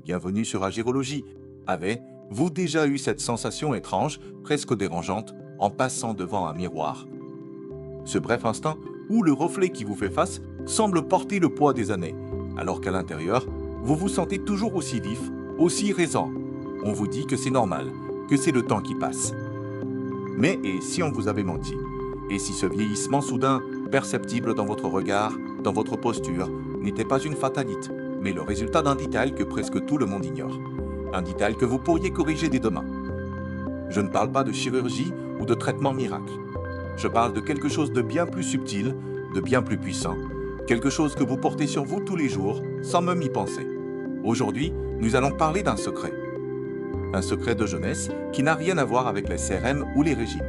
bienvenue sur Agirologie. Avez-vous déjà eu cette sensation étrange, presque dérangeante, en passant devant un miroir? Ce bref instant où le reflet qui vous fait face semble porter le poids des années, alors qu'à l'intérieur, vous vous sentez toujours aussi vif, aussi raisant. On vous dit que c'est normal, que c'est le temps qui passe. Mais et si on vous avait menti? Et si ce vieillissement soudain, perceptible dans votre regard, dans votre posture, n'était pas une fatalité, mais le résultat d'un détail que presque tout le monde ignore? Un détail que vous pourriez corriger dès demain. Je ne parle pas de chirurgie ou de traitement miracle. Je parle de quelque chose de bien plus subtil, de bien plus puissant, quelque chose que vous portez sur vous tous les jours, sans même y penser. Aujourd'hui, nous allons parler d'un secret. Un secret de jeunesse qui n'a rien à voir avec les CRM ou les régimes.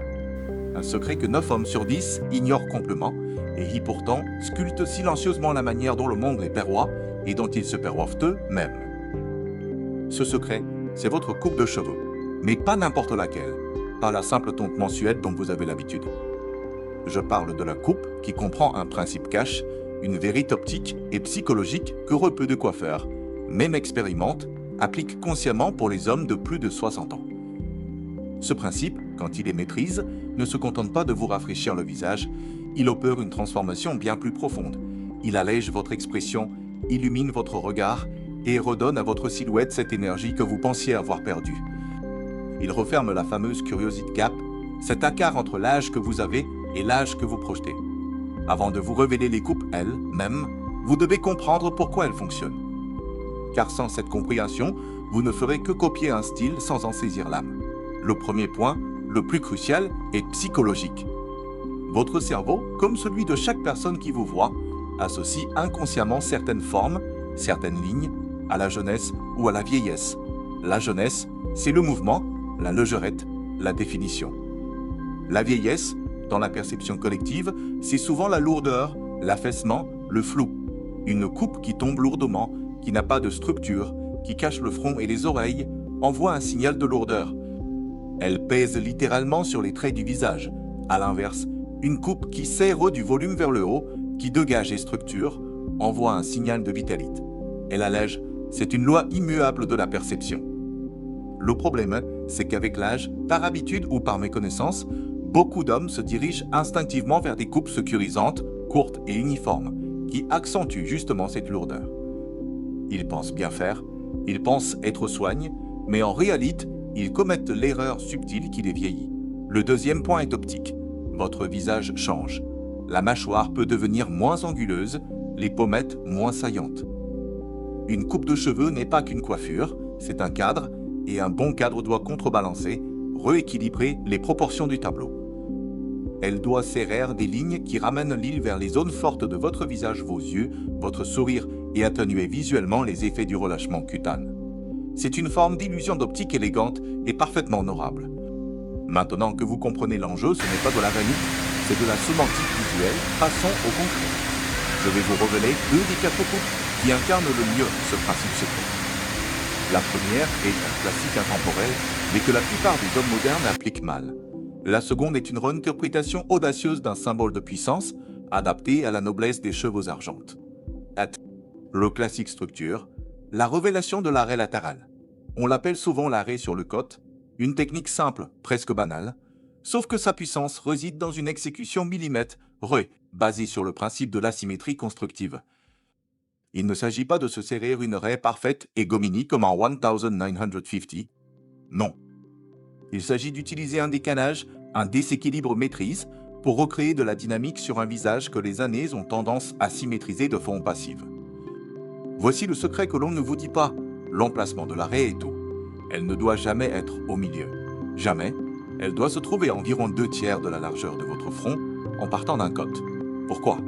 Un secret que 9 hommes sur 10 ignorent complètement et qui pourtant sculptent silencieusement la manière dont le monde les perçoit et dont ils se perçoivent eux-mêmes. Ce secret, c'est votre coupe de cheveux, mais pas n'importe laquelle, pas la simple tonte mensuelle dont vous avez l'habitude. Je parle de la coupe qui comprend un principe cash, une vérité optique et psychologique que peu de coiffeurs, même expérimentent, appliquent consciemment pour les hommes de plus de 60 ans. Ce principe, quand il est maîtrisé, ne se contente pas de vous rafraîchir le visage, il opère une transformation bien plus profonde. Il allège votre expression, illumine votre regard et redonne à votre silhouette cette énergie que vous pensiez avoir perdue. Il referme la fameuse curiosity gap, cet écart entre l'âge que vous avez et l'âge que vous projetez. Avant de vous révéler les coupes elles-mêmes, vous devez comprendre pourquoi elles fonctionnent. Car sans cette compréhension, vous ne ferez que copier un style sans en saisir l'âme. Le premier point, le plus crucial, est psychologique. Votre cerveau, comme celui de chaque personne qui vous voit, associe inconsciemment certaines formes, certaines lignes, à la jeunesse ou à la vieillesse. La jeunesse, c'est le mouvement, la légerette, la définition. La vieillesse, dans la perception collective, c'est souvent la lourdeur, l'affaissement, le flou. Une coupe qui tombe lourdement, qui n'a pas de structure, qui cache le front et les oreilles, envoie un signal de lourdeur. Elle pèse littéralement sur les traits du visage. À l'inverse, une coupe qui serre du volume vers le haut, qui dégage les structures, envoie un signal de vitalité. Elle allège, c'est une loi immuable de la perception. Le problème, c'est qu'avec l'âge, par habitude ou par méconnaissance, beaucoup d'hommes se dirigent instinctivement vers des coupes sécurisantes, courtes et uniformes, qui accentuent justement cette lourdeur. Ils pensent bien faire, ils pensent être soignes, mais en réalité, ils commettent l'erreur subtile qui les vieillit. Le deuxième point est optique. Votre visage change. La mâchoire peut devenir moins anguleuse, les pommettes moins saillantes. Une coupe de cheveux n'est pas qu'une coiffure, c'est un cadre, et un bon cadre doit contrebalancer, rééquilibrer les proportions du tableau. Elle doit serrer des lignes qui ramènent l'île vers les zones fortes de votre visage, vos yeux, votre sourire et atténuer visuellement les effets du relâchement cutane. C'est une forme d'illusion d'optique élégante et parfaitement honorable. Maintenant que vous comprenez l'enjeu, ce n'est pas de la vanité, c'est de la sémantique visuelle, passons au concret. Je vais vous révéler 2 des 4 coupes qui incarnent le mieux ce principe secret. La première est un classique intemporel, mais que la plupart des hommes modernes appliquent mal. La seconde est une réinterprétation audacieuse d'un symbole de puissance, adapté à la noblesse des cheveux argentes. Le classique structure, la révélation de l'arrêt latéral. On l'appelle souvent l'arrêt sur le côte, une technique simple, presque banale, sauf que sa puissance réside dans une exécution millimètre, basée sur le principe de l'asymétrie constructive. Il ne s'agit pas de se serrer une raie parfaite et gominie comme en 1950. Non. Il s'agit d'utiliser un décalage, un déséquilibre maîtrise pour recréer de la dynamique sur un visage que les années ont tendance à symétriser de façon passive. Voici le secret que l'on ne vous dit pas. L'emplacement de la raie est tout. Elle ne doit jamais être au milieu. Jamais. Elle doit se trouver à environ 2/3 de la largeur de votre front en partant d'un côte. Pourquoi?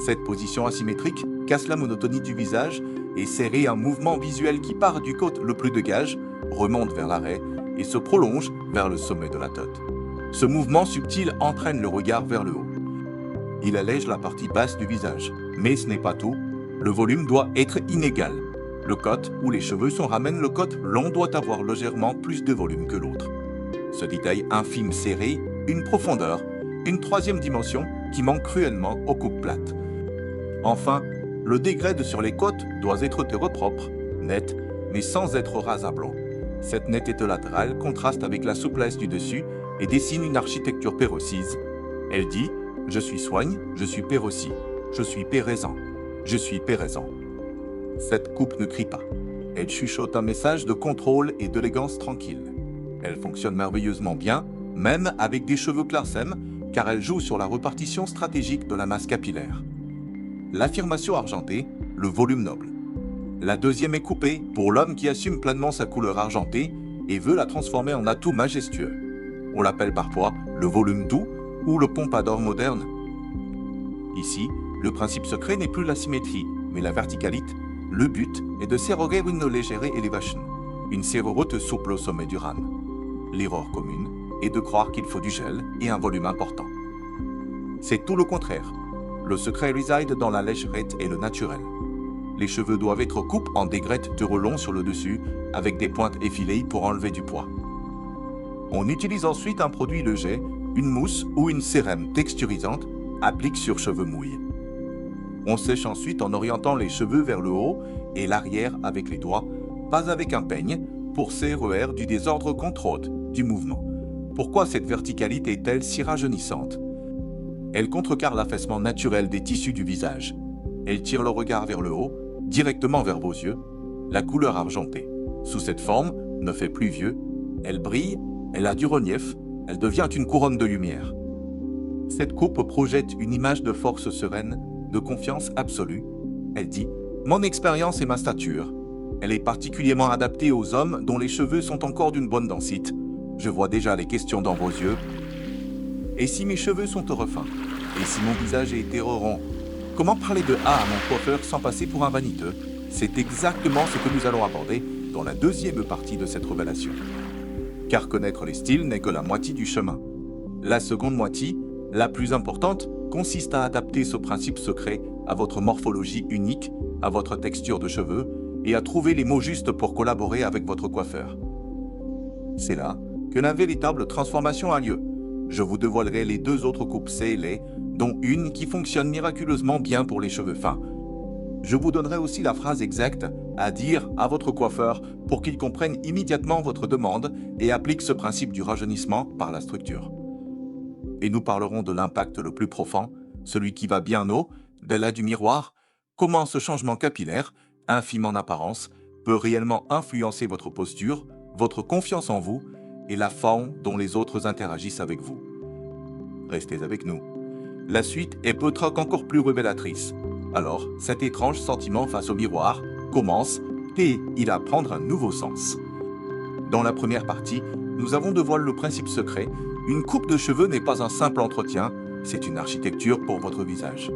Cette position asymétrique casse la monotonie du visage et serrer un mouvement visuel qui part du côte le plus dégage, remonte vers l'arrêt et se prolonge vers le sommet de la tête. Ce mouvement subtil entraîne le regard vers le haut. Il allège la partie basse du visage, mais ce n'est pas tout. Le volume doit être inégal. Le côte où les cheveux sont ramènent le côte long doit avoir légèrement plus de volume que l'autre. Ce détail infime serré, une profondeur, une troisième dimension qui manque cruellement aux coupes plates. Enfin, le dégrade sur les côtes doit être terre propre, net, mais sans être ras à blanc. Cette netteté latérale contraste avec la souplesse du dessus et dessine une architecture pérocise. Elle dit « Je suis soigne, je suis pérossi, je suis péraisant, je suis péraisant ». Cette coupe ne crie pas. Elle chuchote un message de contrôle et d'élégance tranquille. Elle fonctionne merveilleusement bien, même avec des cheveux clairsèmes, car elle joue sur la répartition stratégique de la masse capillaire. L'affirmation argentée, le volume noble. La deuxième est coupée pour l'homme qui assume pleinement sa couleur argentée et veut la transformer en atout majestueux. On l'appelle parfois le volume doux ou le pompadour moderne. Ici, le principe secret n'est plus la symétrie, mais la verticalité. Le but est de s'éroger une légère élévation, une serrure souple au sommet du râne. L'erreur commune est de croire qu'il faut du gel et un volume important. C'est tout le contraire. Le secret réside dans la légèreté et le naturel. Les cheveux doivent être coupés en dégrètes de relon sur le dessus avec des pointes effilées pour enlever du poids. On utilise ensuite un produit léger, une mousse ou une sérème texturisante, applique sur cheveux mouillés. On sèche ensuite en orientant les cheveux vers le haut et l'arrière avec les doigts, pas avec un peigne, pour serrer du désordre contrôle du mouvement. Pourquoi cette verticalité est-elle si rajeunissante? Elle contrecarre l'affaissement naturel des tissus du visage. Elle tire le regard vers le haut, directement vers vos yeux. La couleur argentée, sous cette forme, ne fait plus vieux. Elle brille, elle a du relief, elle devient une couronne de lumière. Cette coupe projette une image de force sereine, de confiance absolue. Elle dit « Mon expérience et ma stature ». Elle est particulièrement adaptée aux hommes dont les cheveux sont encore d'une bonne densité. Je vois déjà les questions dans vos yeux. Et si mes cheveux sont au refin? Et si mon visage est rond? Comment parler de A à mon coiffeur sans passer pour un vaniteux? C'est exactement ce que nous allons aborder dans la deuxième partie de cette révélation. Car connaître les styles n'est que la moitié du chemin. La seconde moitié, la plus importante, consiste à adapter ce principe secret à votre morphologie unique, à votre texture de cheveux et à trouver les mots justes pour collaborer avec votre coiffeur. C'est là que la véritable transformation a lieu. Je vous dévoilerai les deux autres coupes scellées, dont une qui fonctionne miraculeusement bien pour les cheveux fins. Je vous donnerai aussi la phrase exacte à dire à votre coiffeur pour qu'il comprenne immédiatement votre demande et applique ce principe du rajeunissement par la structure. Et nous parlerons de l'impact le plus profond, celui qui va bien haut, delà du miroir, comment ce changement capillaire, infime en apparence, peut réellement influencer votre posture, votre confiance en vous et la forme dont les autres interagissent avec vous. Restez avec nous. La suite est peut-être encore plus révélatrice. Alors, cet étrange sentiment face au miroir commence et il va prendre un nouveau sens. Dans la première partie, nous avons dévoilé le principe secret. Une coupe de cheveux n'est pas un simple entretien, c'est une architecture pour votre visage.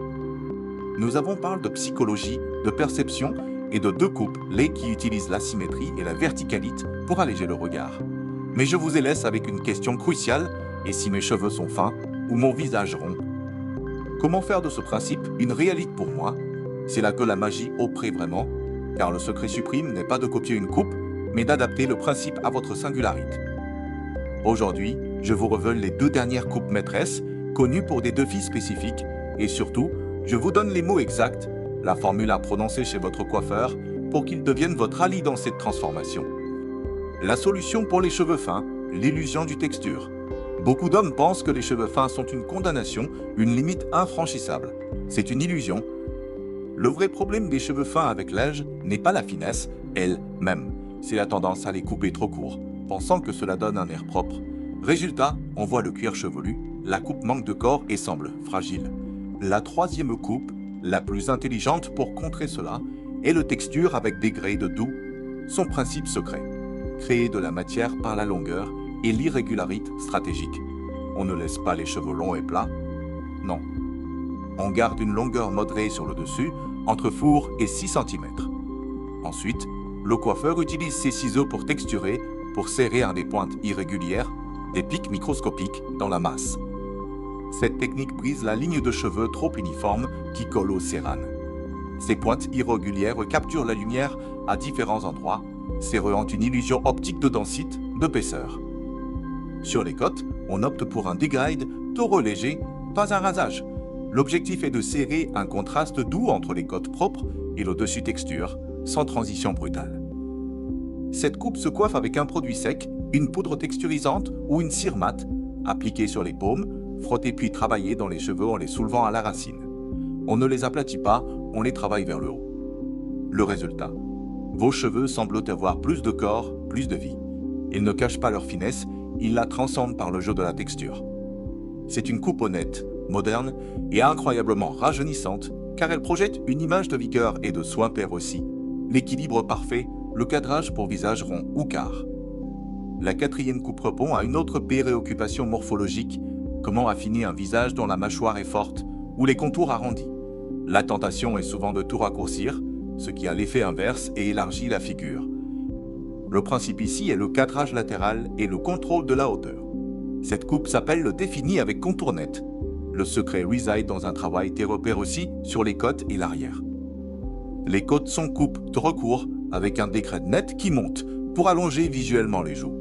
Nous avons parlé de psychologie, de perception et de deux coupes, les qui utilisent la symétrie et la verticalité pour alléger le regard. Mais je vous laisse avec une question cruciale, et si mes cheveux sont fins ou mon visage rond? Comment faire de ce principe une réalité pour moi? C'est là que la magie opère vraiment, car le secret suprême n'est pas de copier une coupe, mais d'adapter le principe à votre singularité. Aujourd'hui, je vous révèle les deux dernières coupes maîtresses, connues pour des défis spécifiques, et surtout, je vous donne les mots exacts, la formule à prononcer chez votre coiffeur, pour qu'il devienne votre allié dans cette transformation. La solution pour les cheveux fins, l'illusion du texture. Beaucoup d'hommes pensent que les cheveux fins sont une condamnation, une limite infranchissable. C'est une illusion. Le vrai problème des cheveux fins avec l'âge n'est pas la finesse, elle-même. C'est la tendance à les couper trop court, pensant que cela donne un air propre. Résultat, on voit le cuir chevelu, la coupe manque de corps et semble fragile. La troisième coupe, la plus intelligente pour contrer cela, est le texture avec des grès de doux. Son principe secret, créer de la matière par la longueur et l'irrégularité stratégique. On ne laisse pas les cheveux longs et plats. Non. On garde une longueur modérée sur le dessus, entre four et 6 cm. Ensuite, le coiffeur utilise ses ciseaux pour texturer, pour serrer à des pointes irrégulières, des pics microscopiques dans la masse. Cette technique brise la ligne de cheveux trop uniforme qui colle au cérane. Ces pointes irrégulières capturent la lumière à différents endroits, serrant une illusion optique de densité, d'épaisseur. Sur les côtes, on opte pour un degrade taureau léger, pas un rasage. L'objectif est de serrer un contraste doux entre les côtes propres et le dessus texture, sans transition brutale. Cette coupe se coiffe avec un produit sec, une poudre texturisante ou une cire mate, appliquée sur les paumes, frottée puis travaillée dans les cheveux en les soulevant à la racine. On ne les aplatit pas, on les travaille vers le haut. Le résultat. Vos cheveux semblent avoir plus de corps, plus de vie. Ils ne cachent pas leur finesse, ils la transcendent par le jeu de la texture. C'est une coupe honnête, moderne et incroyablement rajeunissante, car elle projette une image de vigueur et de soin père aussi, l'équilibre parfait, le cadrage pour visage rond ou quart. La quatrième coupe répond à une autre préoccupation morphologique, comment affiner un visage dont la mâchoire est forte ou les contours arrondis. La tentation est souvent de tout raccourcir, ce qui a l'effet inverse et élargit la figure. Le principe ici est le cadrage latéral et le contrôle de la hauteur. Cette coupe s'appelle le défini avec contour net. Le secret réside dans un travail repère aussi sur les côtes et l'arrière. Les côtes sont coupes de recours avec un décret net qui monte pour allonger visuellement les joues.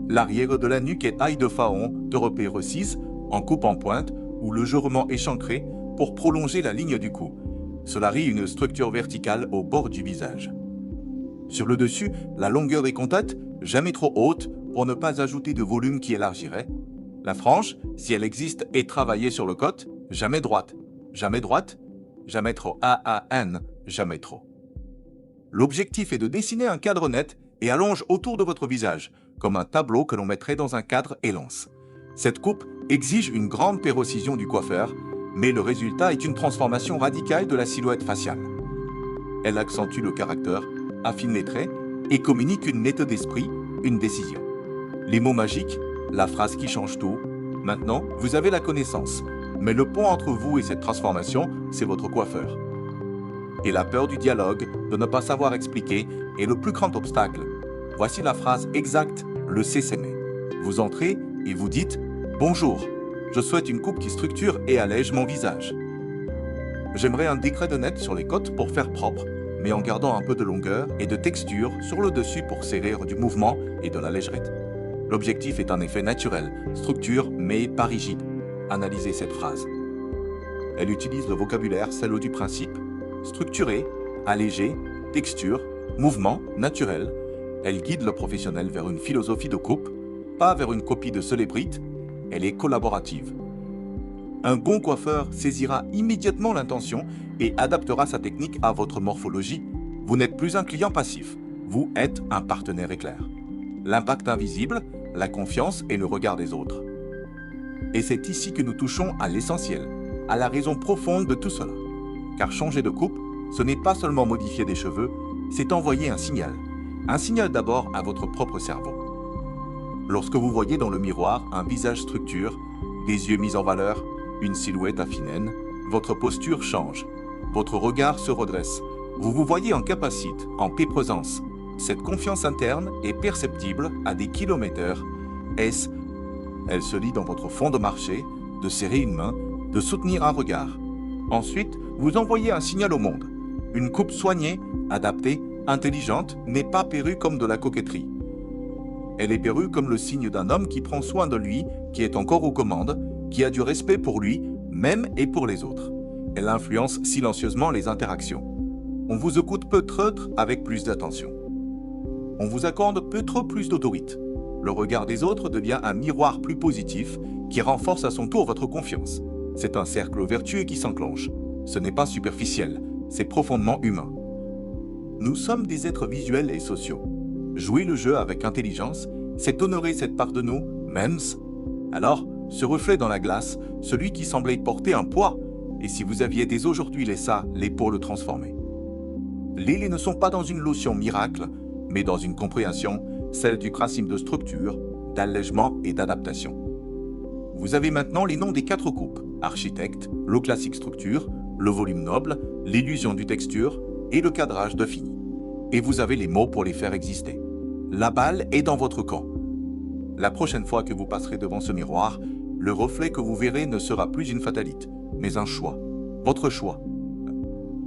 L'arrière de la nuque est taille de faon de repère 6 en coupe en pointe ou légèrement échancré pour prolonger la ligne du cou. Cela rit une structure verticale au bord du visage. Sur le dessus, la longueur des contacts, jamais trop haute pour ne pas ajouter de volume qui élargirait. La frange, si elle existe, est travaillée sur le côte, jamais droite, jamais trop AAN, jamais trop. L'objectif est de dessiner un cadre net et allonge autour de votre visage, comme un tableau que l'on mettrait dans un cadre élance. Cette coupe exige une grande précision du coiffeur, mais le résultat est une transformation radicale de la silhouette faciale. Elle accentue le caractère, affine les traits et communique une netteté d'esprit, une décision. Les mots magiques, la phrase qui change tout. Maintenant, vous avez la connaissance, mais le pont entre vous et cette transformation, c'est votre coiffeur. Et la peur du dialogue, de ne pas savoir expliquer, est le plus grand obstacle. Voici la phrase exacte, le sésame. Vous entrez et vous dites « Bonjour, je souhaite une coupe qui structure et allège mon visage. J'aimerais un décret de net sur les côtes pour faire propre, mais en gardant un peu de longueur et de texture sur le dessus pour serrer du mouvement et de la légèreté. L'objectif est un effet naturel, structure mais pas rigide. Analysez cette phrase. Elle utilise le vocabulaire, celle du principe, structuré, allégé, texture, mouvement, naturel. Elle guide le professionnel vers une philosophie de coupe, pas vers une copie de célébrite. Elle est collaborative. Un bon coiffeur saisira immédiatement l'intention et adaptera sa technique à votre morphologie. Vous n'êtes plus un client passif, vous êtes un partenaire éclair. L'impact invisible, la confiance et le regard des autres. Et c'est ici que nous touchons à l'essentiel, à la raison profonde de tout cela. Car changer de coupe, ce n'est pas seulement modifier des cheveux, c'est envoyer un signal. Un signal d'abord à votre propre cerveau. Lorsque vous voyez dans le miroir un visage structure, des yeux mis en valeur, une silhouette affinée, votre posture change. Votre regard se redresse. Vous vous voyez en capacité, en présence. Cette confiance interne est perceptible à des kilomètres. Elle se lit dans votre fond de marché, de serrer une main, de soutenir un regard. Ensuite, vous envoyez un signal au monde. Une coupe soignée, adaptée, intelligente n'est pas perçue comme de la coquetterie. Elle est perçue comme le signe d'un homme qui prend soin de lui, qui est encore aux commandes, qui a du respect pour lui, même et pour les autres. Elle influence silencieusement les interactions. On vous écoute peut-être avec plus d'attention. On vous accorde peut-être plus d'autorité. Le regard des autres devient un miroir plus positif qui renforce à son tour votre confiance. C'est un cercle vertueux qui s'enclenche. Ce n'est pas superficiel, c'est profondément humain. Nous sommes des êtres visuels et sociaux. Jouer le jeu avec intelligence, c'est honorer cette part de nous, mêmes. Alors, ce reflet dans la glace, celui qui semblait porter un poids, et si vous aviez dès aujourd'hui les pour le transformer. Les ne sont pas dans une lotion miracle, mais dans une compréhension, celle du principe de structure, d'allègement et d'adaptation. Vous avez maintenant les noms des 4 coupes, architecte, le classique structure, le volume noble, l'illusion du texture et le cadrage de fini. Et vous avez les mots pour les faire exister. La balle est dans votre camp. La prochaine fois que vous passerez devant ce miroir, le reflet que vous verrez ne sera plus une fatalité, mais un choix, votre choix.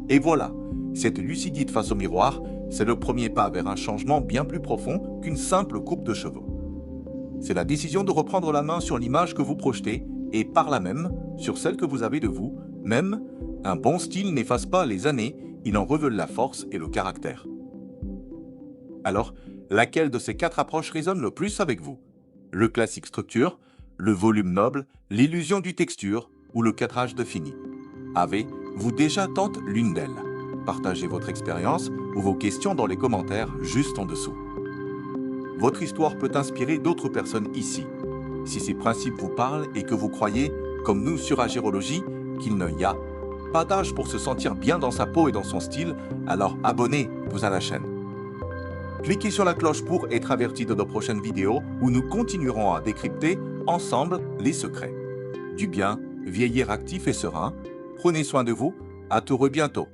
Et voilà, cette lucidité face au miroir, c'est le premier pas vers un changement bien plus profond qu'une simple coupe de cheveux. C'est la décision de reprendre la main sur l'image que vous projetez et par là même sur celle que vous avez de vous, même un bon style n'efface pas les années, il en révèle la force et le caractère. Alors, Laquelle de ces 4 approches résonne le plus avec vous? Le classique structure, le volume noble, l'illusion du texture ou le cadrage de fini? Avez-vous déjà tenté l'une d'elles? Partagez votre expérience ou vos questions dans les commentaires juste en dessous. Votre histoire peut inspirer d'autres personnes ici. Si ces principes vous parlent et que vous croyez, comme nous sur Agérologie, qu'il n'y a pas d'âge pour se sentir bien dans sa peau et dans son style, alors abonnez-vous à la chaîne. Cliquez sur la cloche pour être averti de nos prochaines vidéos où nous continuerons à décrypter ensemble les secrets du bien vieillir actif et serein. Prenez soin de vous, à tout bientôt.